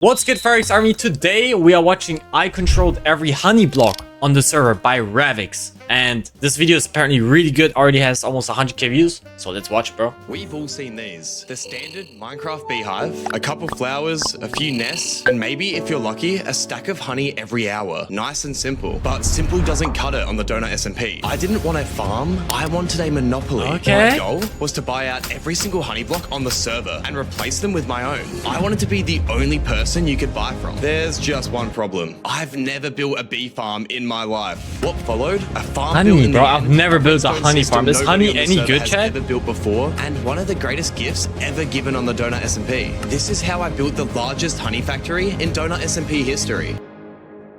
What's good, Farex Army? Today we are watching I Controlled Every Honey Block on the server by Farex. And this video is apparently really good, already has almost 100k views. So let's watch, bro. We've all seen these. The standard Minecraft beehive, a couple flowers, a few nests, and maybe, if you're lucky, a stack of honey every hour. Nice and simple. But simple doesn't cut it on the Donut SMP. I didn't want a farm, I wanted a monopoly. Okay. My goal was to buy out every single honey block on the server and replace them with my own. I wanted to be the only person you could buy from. There's just one problem. I've never built a bee farm in my life. What followed? A farm Honey, bro. I've never built a honey farm. Is honey any good, Chad? Ever built before, and one of the greatest gifts ever given on the Donut SMP. This is how I built the largest honey factory in Donut SMP history.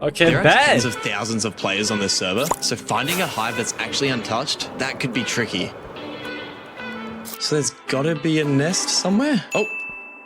Okay, there are bad. tens of thousands of players on this server, so finding a hive that's actually untouched, that could be tricky. So there's gotta be a nest somewhere. Oh,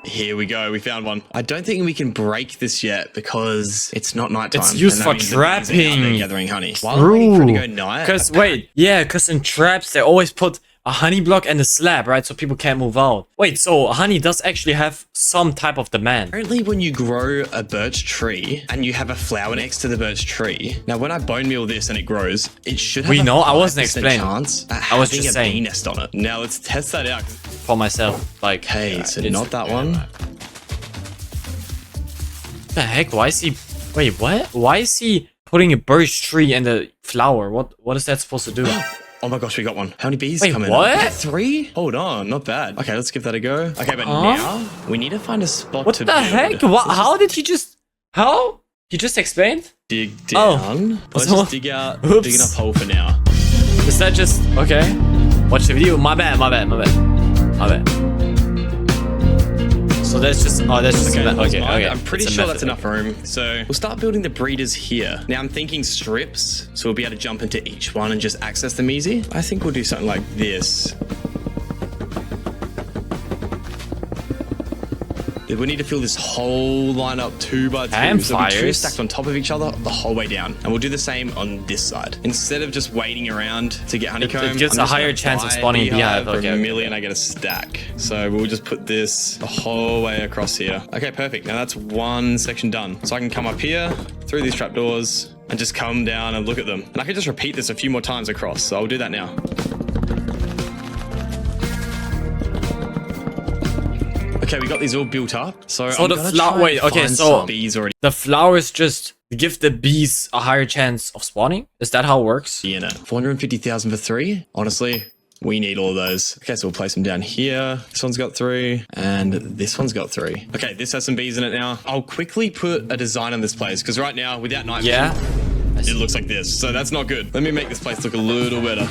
here we go. We found one. I don't think we can break this yet because it's not nighttime. It's used for trapping. Gathering honey. While I'm waiting for it to go night. Because wait, yeah, because in traps they always put a honey block and a slab, right? So people can't move out. Wait, so honey does actually have some type of demand. Apparently when you grow a birch tree and you have a flower next to the birch tree. Now when I bone meal this and it grows, it should have We know, a I wasn't 5% explaining. chance at I was having just a saying. bee nest on it. Now let's test that out. For myself, like, Okay, so it's- not that one. What the heck? Why is he? Wait, what? Why is he putting a birch tree and a flower? What is that supposed to do? Oh my gosh, we got one. How many bees Wait, come in? what? We got 3? Hold on, not bad. Okay, let's give that a go. Okay, but now we need to find a spot What to the build. heck? What? How did he just? How? He just explained? Dig Oh. down. Let's So- just dig out Oops. big enough hole for now. Is that just okay? Watch the video. My bad. So that's just. Oh, that's just. Okay. I'm pretty It's a sure method. that's enough room. So we'll start building the breeders here. Now I'm thinking strips, so we'll be able to jump into each one and just access them easy. I think we'll do something like this. We need to fill this whole line up 2 by 2. So we Campfires. two stacked on top of each other the whole way down. And we'll do the same on this side. Instead of just waiting around to get honeycomb, It gives I'm a just higher gonna chance of buy a spawning a beehive. For Okay, a million, I get a stack. So we'll just put this the whole way across here. Okay, perfect. Now that's one section done. So I can come up here through these trapdoors and just come down and look at them. And I can just repeat this a few more times across. So I'll do that now. Okay, we got these all built up. So So I'm the gonna flower. try Wait. and Okay. find So some bees already the flowers just give the bees a higher chance of spawning. Is that how it works? in it. 450,000 for 3. Honestly, we need all of those. Okay, so we'll place them down here. This one's got 3, and this one's got 3. Okay, this has some bees in it now. I'll quickly put a design on this place because right now, without night Yeah. vision, it looks like this. So that's not good. Let me make this place look a little better.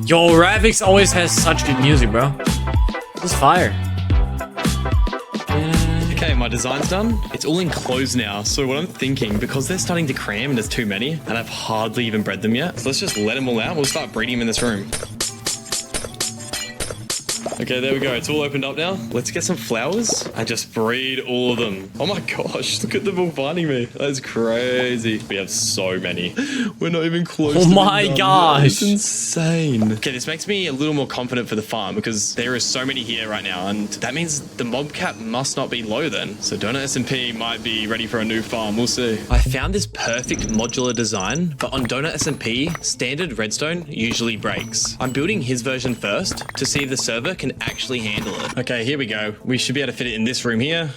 Yo, Farex always has such good music, bro. It's fire. Okay, my design's done. It's all enclosed now. So what I'm thinking, because they're starting to cram and there's too many, and I've hardly even bred them yet, so let's just let them all out. We'll start breeding them in this room. Okay, there we go. It's all opened up now. Let's get some flowers and just breed all of them. Oh my gosh, look at them all finding me. That's crazy. We have so many. We're not even close to Oh my being done gosh. yet. It's insane. Okay, this makes me a little more confident for the farm because there is so many here right now, and that means the mob cap must not be low then. So Donut SMP might be ready for a new farm. We'll see. I found this perfect modular design, but on Donut SMP, standard redstone usually breaks. I'm building his version first to see if the server can actually handle it. Okay, here we go. We should be able to fit it in this room here.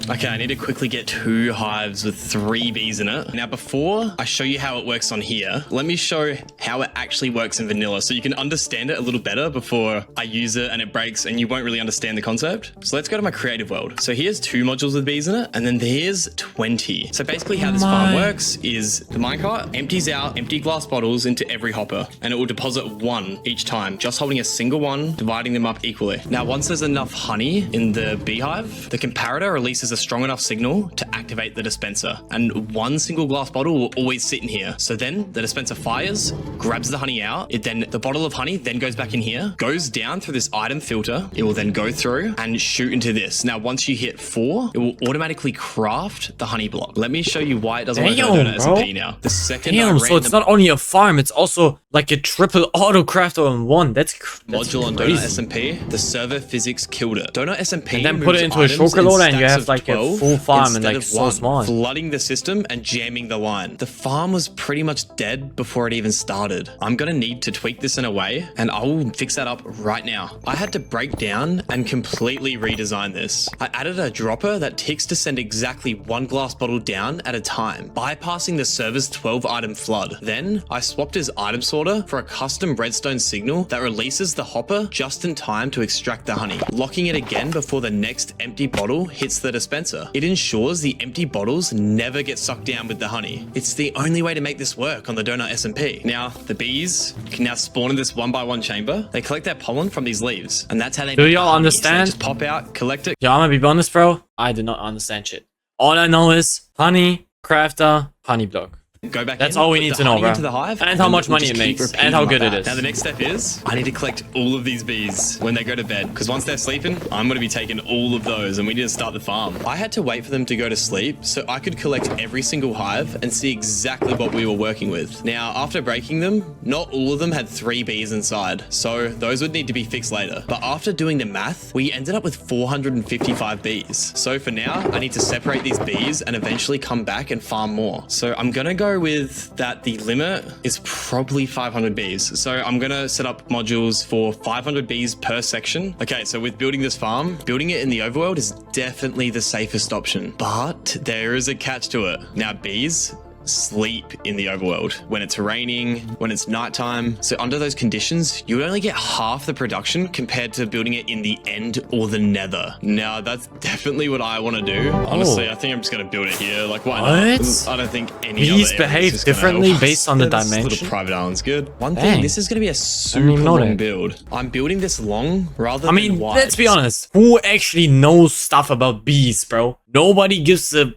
Okay, I need to quickly get 2 hives with 3 bees in it. Now, before I show you how it works on here, let me show how it actually works in vanilla so you can understand it a little better before I use it and it breaks and you won't really understand the concept. So let's go to my creative world. So here's 2 modules with bees in it, and then here's 20. So basically how this farm works is the minecart empties out empty glass bottles into every hopper, and it will deposit 1 each time, just holding a single one, dividing them up equally. Now, once there's enough honey in the beehive, the comparator releases a a strong enough signal to activate the dispenser. And one single glass bottle will always sit in here. So then the dispenser fires, grabs the honey out. The bottle of honey then goes back in here, goes down through this item filter. It will then go through and shoot into this. Now, once you hit 4, it will automatically craft the honey block. Let me show you why it doesn't work on Donut SMP now. The second so it's not only a farm, it's also like a triple auto crafter in one. That's module on Donut SMP, the server physics killed it. Donut SMP and then put it into a shulker loader and you have like a full farm and like so small. Flooding the system and jamming the line. The farm was pretty much dead before it even started. I'm gonna need to tweak this in a way and I will fix that up right now. I had to break down and completely redesign this. I added a dropper that ticks to send exactly 1 glass bottle down at a time, bypassing the server's 12 item flood. Then I swapped his item sorter for a custom redstone signal that releases the hopper just in time to extract the honey, locking it again before the next empty bottle hits the dispenser. It ensures the empty bottles never get sucked down with the honey. It's the only way to make this work on the Donut SMP. Now, the bees can now spawn in this 1x1 chamber. They collect their pollen from these leaves, and that's how they do make y'all honey. understand? So just pop out, collect it. Yeah, I'm gonna be honest, bro. I do not understand shit. All I know is honey, crafter, honey block. Go back. That's all we need to know, bro. Into the hive, and how much money it makes, and how good it is. Now the next step is I need to collect all of these bees when they go to bed, because once they're sleeping, I'm going to be taking all of those, and we need to start the farm. I had to wait for them to go to sleep so I could collect every single hive and see exactly what we were working with. Now, after breaking them, not all of them had 3 bees inside, so those would need to be fixed later. But after doing the math, we ended up with 455 bees. So for now, I need to separate these bees and eventually come back and farm more. So I'm going to go with that the limit is probably 500 bees. So I'm going to set up modules for 500 bees per section. Okay, so with building this farm, building it in the overworld is definitely the safest option, but there is a catch to it. Now, bees sleep in the overworld when it's raining, when it's nighttime. So under those conditions, you would only get half the production compared to building it in the end or the nether. Now, that's definitely what I want to do. Honestly, I think I'm just going to build it here. Like, why not? I don't think any bees behave differently based on the dimension. Little private island's good. One thing, this is going to be a super long build. I'm building this long rather than wide. Let's be honest. Who actually knows stuff about bees, bro? Nobody gives a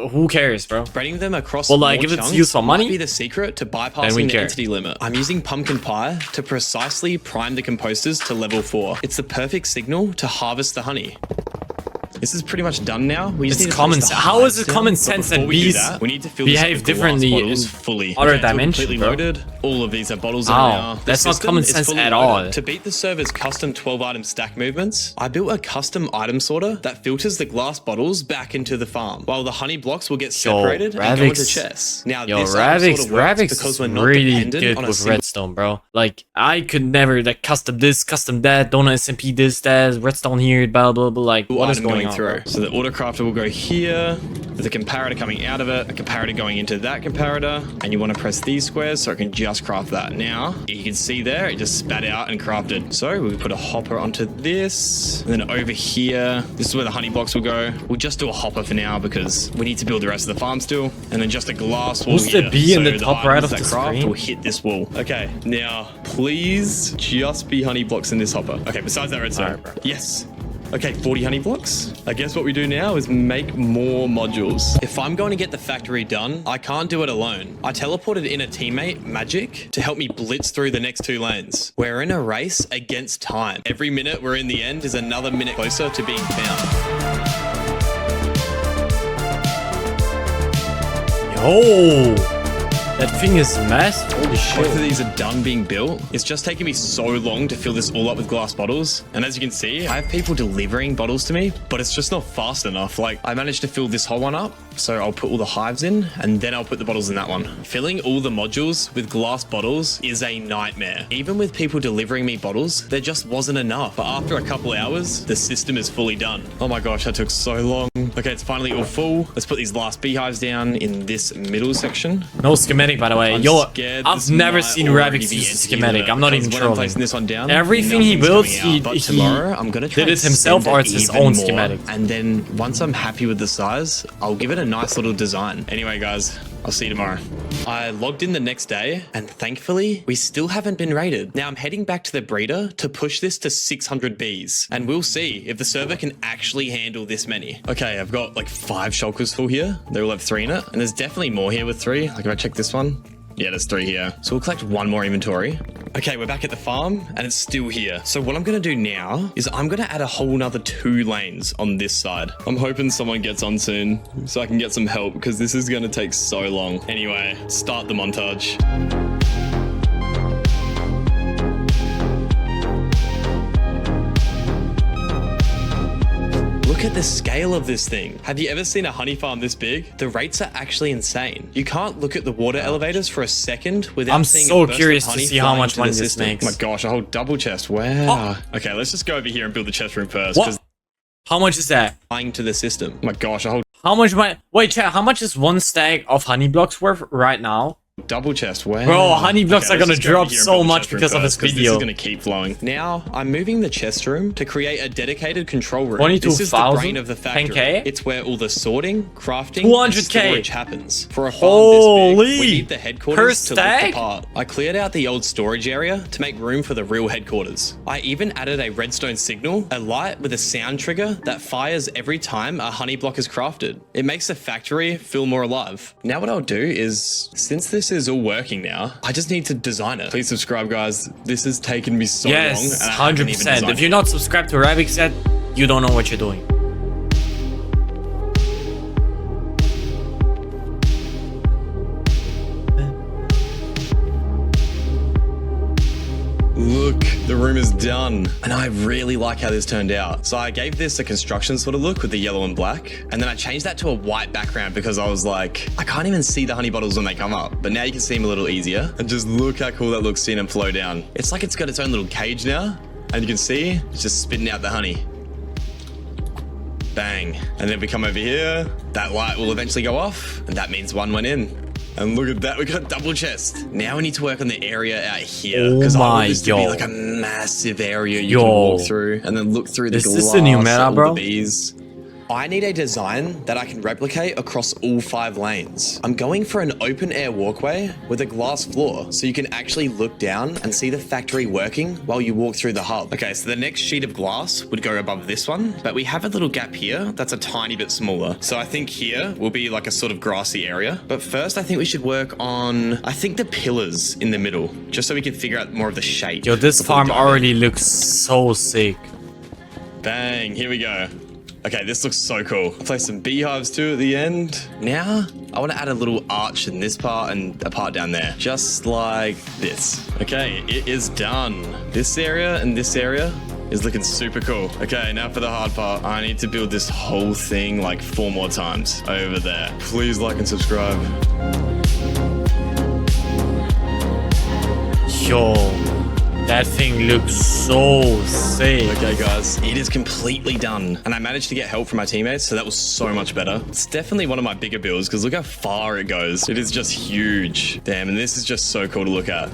who cares, bro? Spreading them across if it's used for money, might be the secret to bypassing the entity limit. I'm using pumpkin pie to precisely prime the composters to level 4. It's the perfect signal to harvest the honey. This is pretty much done now. We just need to common sense. How is it common sense that bees we need to fill behave differently in fully other dimensions, completely bro? Loaded. All of these are bottles in now. That's not common sense at all. To beat the server's custom 12-item stack movements, I built a custom item sorter that filters the glass bottles back into the farm, while the honey blocks will get separated and go into chests. Now, this item sorter works because we're not really dependent on a with redstone, bro. Like, I could never custom this, custom that, donut SMP this, that, redstone here, blah blah blah. Like, what is going on? So the auto crafter will go here, with a comparator coming out of it, a comparator going into that comparator, and you want to press these squares so it can just craft that. Now, you can see there, it just spat out and crafted. So we put a hopper onto this, and then over here, this is where the honey blocks will go. We'll just do a hopper for now because we need to build the rest of the farm still, and then just a glass wall here. The bee in the top right of the screen? Will hit this wall. Okay, now, please just be honey blocks in this hopper. Okay, besides that redstone. Yes. Okay, 40 honey blocks. I guess what we do now is make more modules. If I'm going to get the factory done, I can't do it alone. I teleported in a teammate, Magic, to help me blitz through the next 2 lanes. We're in a race against time. Every minute we're in the end is another minute closer to being found. Yo! That thing is massive. Holy shit. Both of these are done being built. It's just taken me so long to fill this all up with glass bottles. And as you can see, I have people delivering bottles to me, but it's just not fast enough. Like, I managed to fill this whole one up. So I'll put all the hives in and then I'll put the bottles in that one. Filling all the modules with glass bottles is a nightmare. Even with people delivering me bottles, there just wasn't enough. But after a couple hours, the system is fully done. Oh my gosh, that took so long. Okay, it's finally all full. Let's put these last beehives down in this middle section. No schematic, by the way. I've never seen Ravix use a schematic. I'm not even trolling. Placing this one down, everything he builds, he tomorrow I'm gonna try did it himself or it's his own schematic. And then once I'm happy with the size, I'll give it a nice little design. Anyway, guys, I'll see you tomorrow. I logged in the next day and thankfully we still haven't been raided. Now I'm heading back to the breeder to push this to 600 bees and we'll see if the server can actually handle this many. Okay, I've got like 5 shulkers full here. They all have 3 in it and there's definitely more here with 3. Like if I check this one, yeah, there's 3 here. So we'll collect 1 more inventory. Okay, we're back at the farm and it's still here. So what I'm gonna do now is I'm gonna add a whole nother 2 lanes on this side. I'm hoping someone gets on soon so I can get some help because this is gonna take so long. Anyway, start the montage. Look at the scale of this thing. Have you ever seen a honey farm this big? The rates are actually insane. You can't look at the water elevators for a second without seeing so a burst curious of to honey see how flying much to money the this system. makes. Oh my gosh, a whole double chest. Wow. Oh. Okay, let's just go over here and build the chest room first. What? How much is that? Flying to the system. Oh my gosh, a whole How much might... Wait, chat, how much is 1 stack of honey blocks worth right now? double chest. Wow. Bro, honey blocks are let's gonna just go drop over here and so build the much chest room because of first, this 'cause video. This is gonna keep flowing. Now, I'm moving the chest room to create a dedicated control room. 22,000? This is the brain of the factory. 10K? It's where all the sorting, crafting, 200K. and storage happens. For a farm this big, Holy! we need the headquarters Per to lift stack? apart. I cleared out the old storage area to make room for the real headquarters. I even added a redstone signal, a light with a sound trigger that fires every time a honey block is crafted. It makes the factory feel more alive. Now what I'll do is, since this is all working now, I just need to design it. Please subscribe, guys. This has taken me so long. Yes, And I haven't even 100%. designed If you're not subscribed to Redesigning yet, you don't know what you're doing. Look, the room is done. And I really like how this turned out. So I gave this a construction sort of look with the yellow and black. And then I changed that to a white background because I was like, I can't even see the honey bottles when they come up. But now you can see them a little easier. And just look how cool that looks seeing them flow down. It's like it's got its own little cage now. And you can see it's just spitting out the honey. Bang. And then if we come over here, that light will eventually go off. And that means 1 went in. And look at that, we got double chest. Now we need to work on the area out here. Because I want this to be like a massive area you can walk through and then look through the glass. Is this the new meta, bro? The bees. I need a design that I can replicate across all 5 lanes. I'm going for an open air walkway with a glass floor so you can actually look down and see the factory working while you walk through the hub. Okay, so the next sheet of glass would go above this one, but we have a little gap here that's a tiny bit smaller. So I think here will be like a sort of grassy area. But first I think we should work on, I think the pillars in the middle, just so we can figure out more of the shape. Yo, this farm already looks so sick. Bang, here we go. Okay, this looks so cool. I'll place some beehives too at the end. Now, I want to add a little arch in this part and a part down there. Just like this. Okay, it is done. This area and this area is looking super cool. Okay, now for the hard part. I need to build this whole thing like 4 more times over there. Please like and subscribe. Yo, that thing looks so sick. Okay guys, it is completely done. And I managed to get help from my teammates, so that was so much better. It's definitely one of my bigger builds because look how far it goes. It is just huge. Damn, and this is just so cool to look at.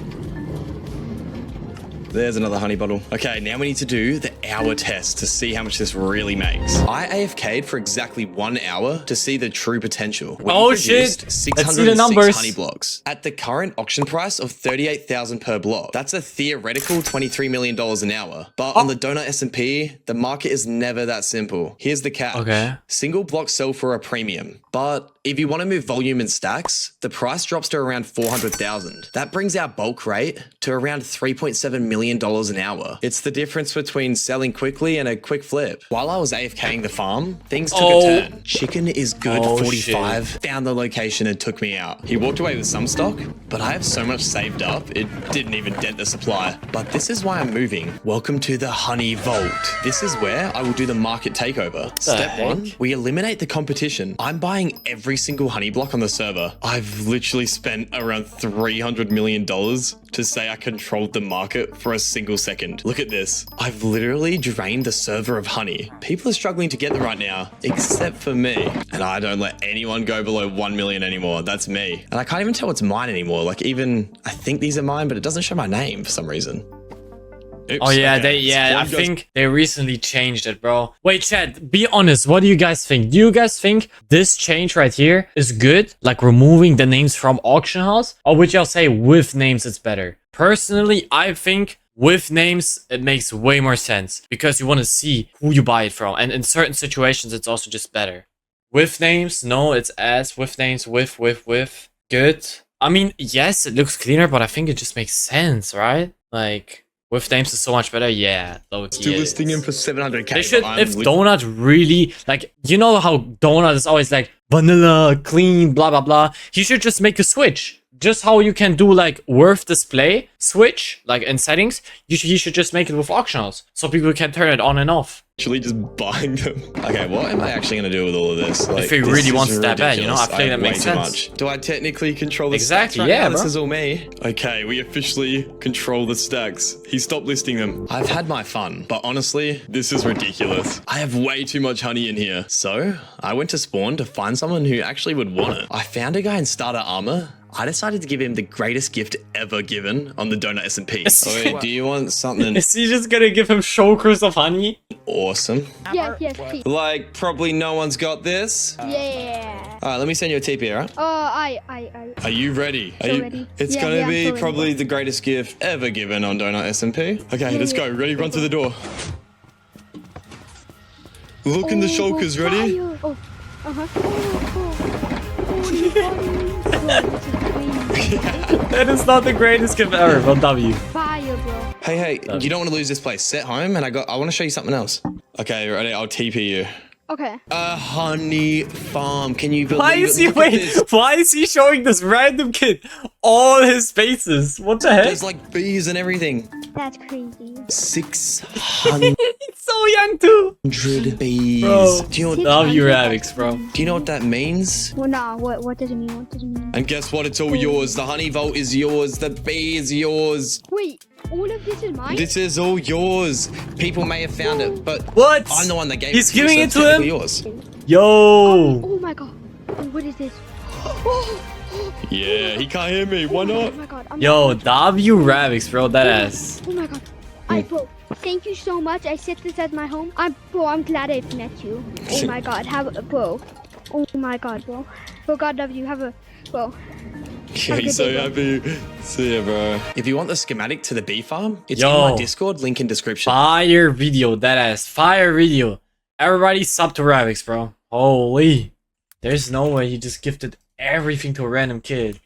There's another honey bottle. Okay, now we need to do the hour test to see how much this really makes. I AFK'd for exactly 1 hour to see the true potential. We shit. produced Let's see the numbers. honey blocks. At the current auction price of 38,000 per block, that's a theoretical $23 million an hour. But on the donut SMP, the market is never that simple. Here's the catch. Okay. Single blocks sell for a premium. But if you want to move volume in stacks, the price drops to around 400,000. That brings our bulk rate to around $3.7 million an hour. It's the difference between selling quickly and a quick flip. While I was AFKing the farm, things took a turn. Chicken is good 45 found the location and took me out. He walked away with some stock, but I have so much saved up, it didn't even dent the supply. But this is why I'm moving. Welcome to the Honey Vault. This is where I will do the market takeover. Step 1, we eliminate the competition. I'm buying every single honey block on the server. I've literally spent around $300 million to say I controlled the market for a single second. Look at this. I've literally drained the server of honey. People are struggling to get them right now, except for me. And I don't let anyone go below 1 million anymore. That's me. And I can't even tell what's mine anymore. Like even, I think these are mine, but it doesn't show my name for some reason. Oops, Oh yeah, okay. I Spawn goes- think they recently changed it, bro. Wait, Chad, be honest. What do you guys think? Do you guys think this change right here is good? Like removing the names from auction house? Or would y'all say with names it's better? Personally, I think with names, it makes way more sense because you want to see who you buy it from. And in certain situations, it's also just better. With names, no, it's as with names, with, good. I mean, yes, it looks cleaner, but I think it just makes sense, right? Like, with names is so much better. Yeah, Still listing him for 700k. They should, if Donut really, like, you know how Donut is always like, vanilla, clean, blah, blah, blah. He should just make a switch. Just how you can do like worth display switch, like in settings, he should just make it with auction house. So people can turn it on and off. Actually just buying them. Okay, what am I actually going to do with all of this? Like, If he this really is wants that bad, you know, I ridiculous. feel that have makes way too sense. much. Do I technically control the Exactly, stacks right yeah, now? This bro. is all me. Okay, we officially control the stacks. He stopped listing them. I've had my fun, but honestly, this is ridiculous. I have way too much honey in here. So I went to spawn to find someone who actually would want it. I found a guy in starter armor. I decided to give him the greatest gift ever given on the Donut SMP. Okay, do you want something Is he just gonna give him chokers of honey? awesome? Yes, yes, please. Like, probably no one's got this. Yeah. All right, let me send you a TP, all right? I. Are you ready? Are So you ready. It's Yeah, gonna yeah, I'm be so ready. probably the greatest gift ever given on Donut SMP. Okay, let's go. Ready? Run to the door. Look in the shulkers. Ready? Oh, uh-huh. That is not the greatest gift ever, but W. Fire, bro. Hey, you don't want to lose this place. Set home, and I want to show you something else. Okay, ready? I'll TP you. Okay. A honey farm. Can you believe Why it? is he, Look at wait, this. why is he showing this random kid all his faces? What the heck? There's like bees and everything. That's crazy. 600 He's so young too. bees. Bro. Do you know what, W Ravix, bro. do you know what that means? Well, nah. What does it mean? What does it mean? And guess what? It's all yours. The honey vault is yours. The bee is yours. Wait, all of this is mine? This is all yours. People may have found it, but What? I'm the one that gave He's it to you, giving so it it's to him? technically yours. Yo. Oh my god. Oh, what is this? Yeah, he can't hear me. Why Oh not? my god. Yo, W Ravix, bro. That ass. Oh my god. Bro, thank you so much. I set this as my home. I'm glad I met you. Oh my god. Bro. Oh my god, bro. Bro, God love you. Bro. Yeah, a he's good so day, bro. happy. See ya, bro. If you want the schematic to the bee farm, it's Yo. in my Discord. Link in description. Fire video, that ass. Fire video. Everybody sub to Ravix, bro. Holy. There's no way he just gifted everything to a random kid.